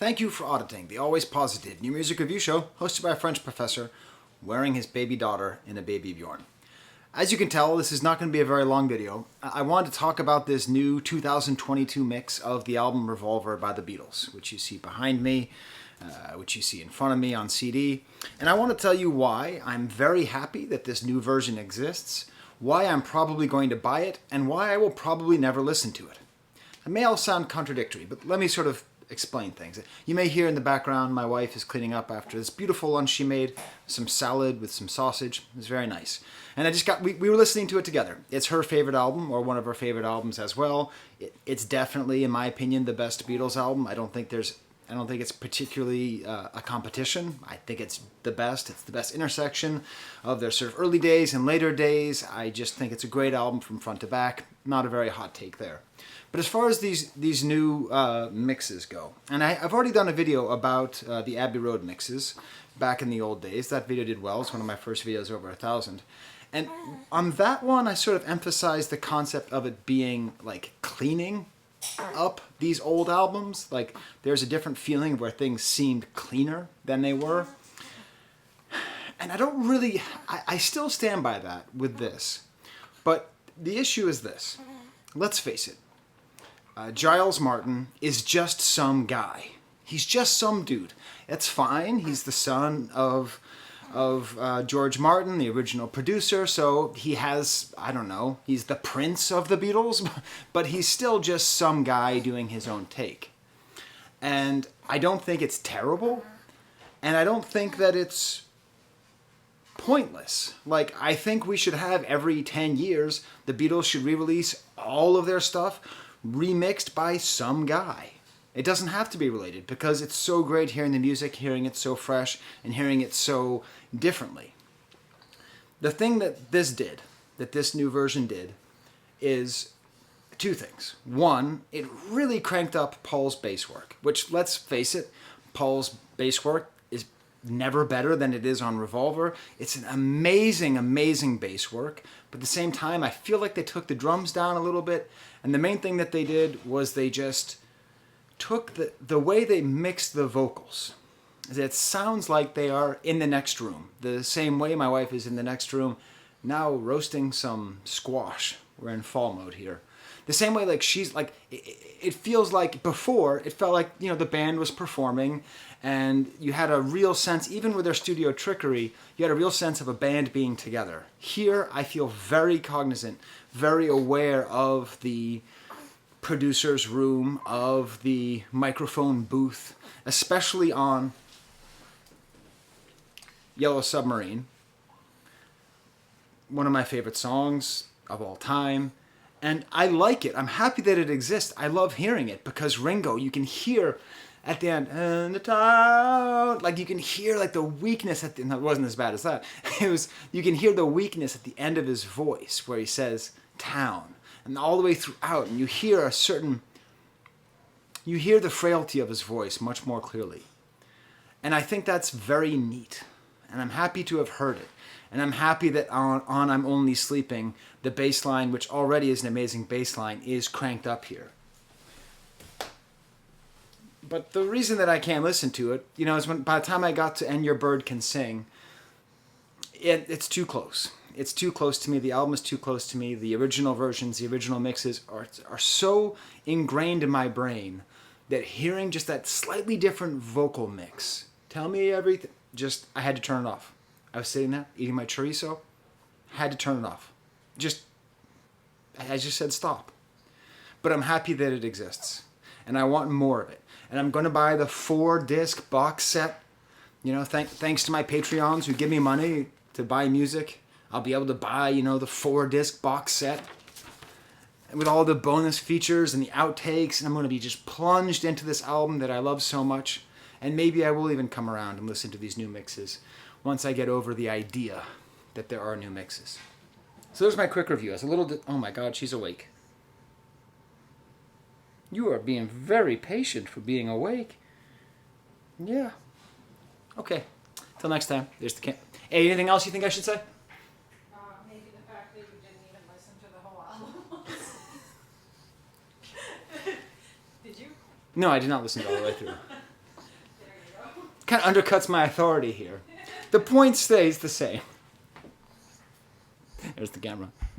Thank you for auditing the always positive new music review show hosted by a French professor wearing his baby daughter in a baby Bjorn. As you can tell, this is not going to be a very long video. I wanted to talk about this new 2022 mix of the album Revolver by the Beatles, which you see behind me, which you see in front of me on CD. And I want to tell you why I'm very happy that this new version exists, why I'm probably going to buy it, and why I will probably never listen to it. It may all sound contradictory, but let me sort of explain things. You may hear in the background my wife is cleaning up after this beautiful lunch she made, some salad with some sausage. It was very nice. And we were listening to it together. It's her favorite album, or one of her favorite albums as well. It's definitely, in my opinion, the best Beatles album. I don't think it's particularly a competition. I think it's the best. It's the best intersection of their sort of early days and later days. I just think it's a great album from front to back. Not a very hot take there. But as far as these new mixes go, and I've already done a video about the Abbey Road mixes back in the old days. That video did well. It's one of my first videos over 1,000. And on that one, I sort of emphasized the concept of it being like cleaning up these old albums. Like there's a different feeling where things seemed cleaner than they were. And I still stand by that with this. But the issue is this. Let's face it. Giles Martin is just some guy. He's just some dude. It's fine. He's the son of George Martin, the original producer, so he has, I don't know, he's the prince of the Beatles, but he's still just some guy doing his own take. And I don't think it's terrible, and I don't think that it's pointless. Like, I think we should have every 10 years, the Beatles should re-release all of their stuff remixed by some guy. It doesn't have to be related because it's so great hearing the music, hearing it so fresh, and hearing it so differently. The thing that this new version did, is two things. One, it really cranked up Paul's bass work, which, let's face it, Paul's bass work is never better than it is on Revolver. It's an amazing, amazing bass work, but at the same time, I feel like they took the drums down a little bit, and the main thing that they did was they just took the way they mixed the vocals. It sounds like they are in the next room. The same way my wife is in the next room now roasting some squash. We're in fall mode here. The same way, like, she's like, it feels like before, it felt like, you know, the band was performing and you had a real sense, even with their studio trickery, you had a real sense of a band being together. Here, I feel very cognizant, very aware of the producer's room, of the microphone booth, especially on Yellow Submarine, one of my favorite songs of all time. And I like it. I'm happy that it exists. I love hearing it because Ringo, you can hear at the end, and the town, like you can hear like the weakness at the, no, it wasn't as bad as that. You can hear the weakness at the end of his voice where he says town. And all the way throughout, and you hear the frailty of his voice much more clearly. And I think that's very neat. And I'm happy to have heard it. And I'm happy that on I'm Only Sleeping, the bass line, which already is an amazing bass line, is cranked up here. But the reason that I can't listen to it, you know, is when by the time I got to And Your Bird Can Sing, it's too close. It's too close to me. The album is too close to me. The original versions, the original mixes are so ingrained in my brain that hearing just that slightly different vocal mix, tell me everything, I had to turn it off. I was sitting there eating my chorizo, had to turn it off. I just said stop. But I'm happy that it exists. And I want more of it. And I'm going to buy the 4-disc box set. You know, thanks to my Patreons who give me money to buy music. I'll be able to buy, you know, the 4-disc box set with all the bonus features and the outtakes, and I'm going to be just plunged into this album that I love so much. And maybe I will even come around and listen to these new mixes once I get over the idea that there are new mixes. So there's my quick review. It's a little, oh my God, she's awake. You are being very patient for being awake. Yeah. Okay. Till next time. There's the Hey, anything else you think I should say? Maybe the fact that you didn't even listen to the whole album. Did you? No, I did not listen to it all the way through. kind of undercuts my authority here. The point stays the same. There's the camera.